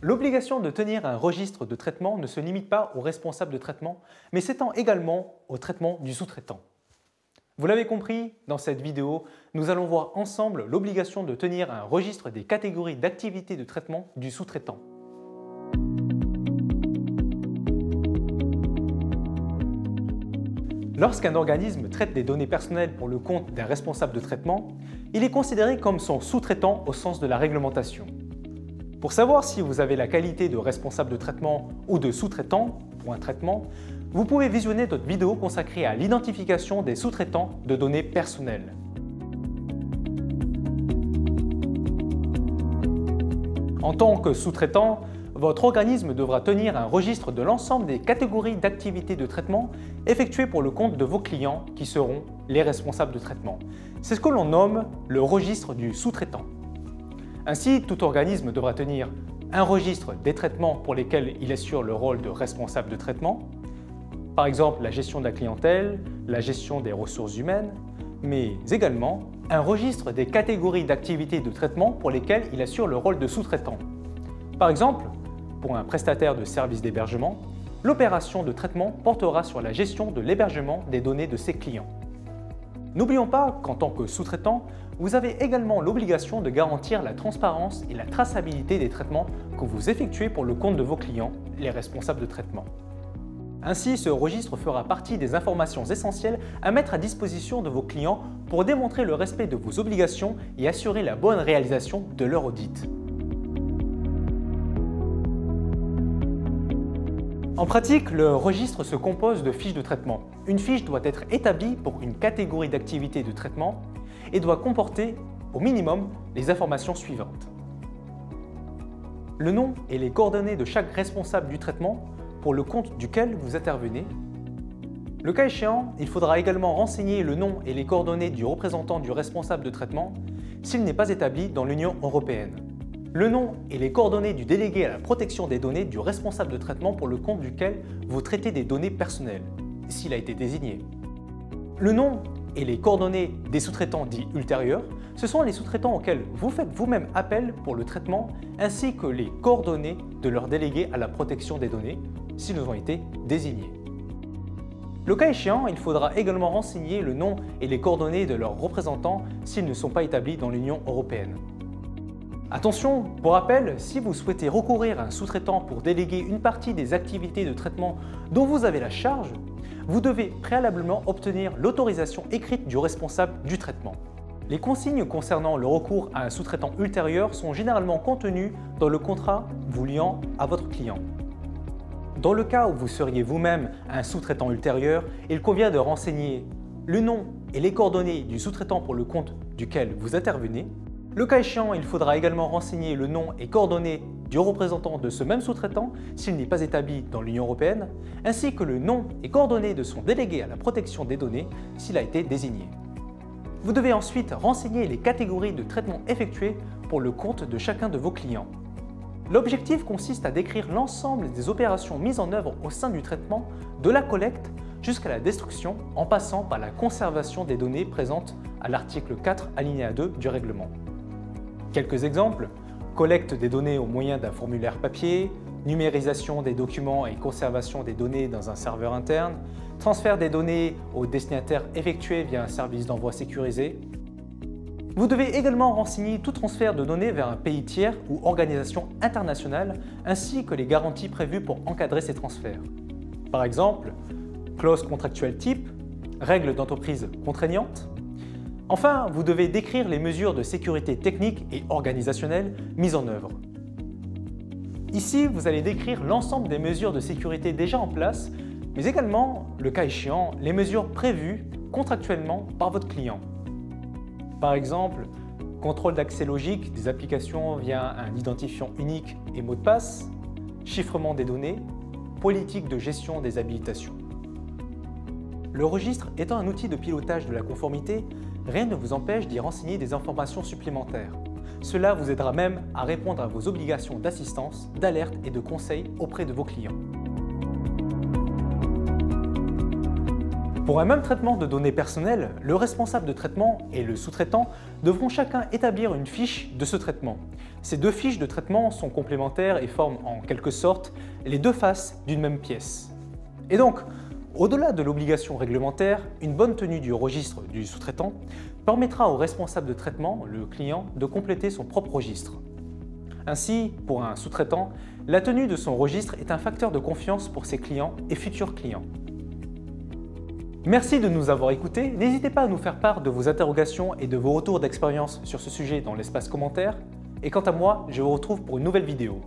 L'obligation de tenir un registre de traitement ne se limite pas au responsable de traitement, mais s'étend également au traitement du sous-traitant. Vous l'avez compris, dans cette vidéo, nous allons voir ensemble l'obligation de tenir un registre des catégories d'activités de traitement du sous-traitant. Lorsqu'un organisme traite des données personnelles pour le compte d'un responsable de traitement, il est considéré comme son sous-traitant au sens de la réglementation. Pour savoir si vous avez la qualité de responsable de traitement ou de sous-traitant pour un traitement, vous pouvez visionner notre vidéo consacrée à l'identification des sous-traitants de données personnelles. En tant que sous-traitant, votre organisme devra tenir un registre de l'ensemble des catégories d'activités de traitement effectuées pour le compte de vos clients qui seront les responsables de traitement. C'est ce que l'on nomme le registre du sous-traitant. Ainsi, tout organisme devra tenir un registre des traitements pour lesquels il assure le rôle de responsable de traitement, par exemple la gestion de la clientèle, la gestion des ressources humaines, mais également un registre des catégories d'activités de traitement pour lesquelles il assure le rôle de sous-traitant. Par exemple, pour un prestataire de services d'hébergement, l'opération de traitement portera sur la gestion de l'hébergement des données de ses clients. N'oublions pas qu'en tant que sous-traitant, vous avez également l'obligation de garantir la transparence et la traçabilité des traitements que vous effectuez pour le compte de vos clients, les responsables de traitement. Ainsi, ce registre fera partie des informations essentielles à mettre à disposition de vos clients pour démontrer le respect de vos obligations et assurer la bonne réalisation de leur audit. En pratique, le registre se compose de fiches de traitement. Une fiche doit être établie pour une catégorie d'activité de traitement et doit comporter, au minimum, les informations suivantes. Le nom et les coordonnées de chaque responsable du traitement pour le compte duquel vous intervenez. Le cas échéant, il faudra également renseigner le nom et les coordonnées du représentant du responsable de traitement s'il n'est pas établi dans l'Union européenne. Le nom et les coordonnées du délégué à la protection des données du responsable de traitement pour le compte duquel vous traitez des données personnelles, s'il a été désigné. Le nom et les coordonnées des sous-traitants dits ultérieurs, ce sont les sous-traitants auxquels vous faites vous-même appel pour le traitement, ainsi que les coordonnées de leurs délégués à la protection des données, s'ils ont été désignés. Le cas échéant, il faudra également renseigner le nom et les coordonnées de leurs représentants s'ils ne sont pas établis dans l'Union européenne. Attention, pour rappel, si vous souhaitez recourir à un sous-traitant pour déléguer une partie des activités de traitement dont vous avez la charge, vous devez préalablement obtenir l'autorisation écrite du responsable du traitement. Les consignes concernant le recours à un sous-traitant ultérieur sont généralement contenues dans le contrat vous liant à votre client. Dans le cas où vous seriez vous-même un sous-traitant ultérieur, il convient de renseigner le nom et les coordonnées du sous-traitant pour le compte duquel vous intervenez. Le cas échéant, il faudra également renseigner le nom et coordonnées du représentant de ce même sous-traitant s'il n'est pas établi dans l'Union européenne, ainsi que le nom et coordonnées de son délégué à la protection des données s'il a été désigné. Vous devez ensuite renseigner les catégories de traitement effectuées pour le compte de chacun de vos clients. L'objectif consiste à décrire l'ensemble des opérations mises en œuvre au sein du traitement, de la collecte jusqu'à la destruction, en passant par la conservation des données présentes à l'article 4 alinéa 2 du règlement. Quelques exemples: collecte des données au moyen d'un formulaire papier, numérisation des documents et conservation des données dans un serveur interne, transfert des données au destinataire effectué via un service d'envoi sécurisé. Vous devez également renseigner tout transfert de données vers un pays tiers ou organisation internationale, ainsi que les garanties prévues pour encadrer ces transferts. Par exemple, clause contractuelle type, règles d'entreprise contraignantes. Enfin, vous devez décrire les mesures de sécurité technique et organisationnelle mises en œuvre. Ici, vous allez décrire l'ensemble des mesures de sécurité déjà en place, mais également, le cas échéant, les mesures prévues contractuellement par votre client. Par exemple, contrôle d'accès logique des applications via un identifiant unique et mot de passe, chiffrement des données, politique de gestion des habilitations. Le registre étant un outil de pilotage de la conformité, rien ne vous empêche d'y renseigner des informations supplémentaires. Cela vous aidera même à répondre à vos obligations d'assistance, d'alerte et de conseil auprès de vos clients. Pour un même traitement de données personnelles, le responsable de traitement et le sous-traitant devront chacun établir une fiche de ce traitement. Ces deux fiches de traitement sont complémentaires et forment en quelque sorte les deux faces d'une même pièce. Et donc, au-delà de l'obligation réglementaire, une bonne tenue du registre du sous-traitant permettra au responsable de traitement, le client, de compléter son propre registre. Ainsi, pour un sous-traitant, la tenue de son registre est un facteur de confiance pour ses clients et futurs clients. Merci de nous avoir écoutés. N'hésitez pas à nous faire part de vos interrogations et de vos retours d'expérience sur ce sujet dans l'espace commentaire. Et quant à moi, je vous retrouve pour une nouvelle vidéo.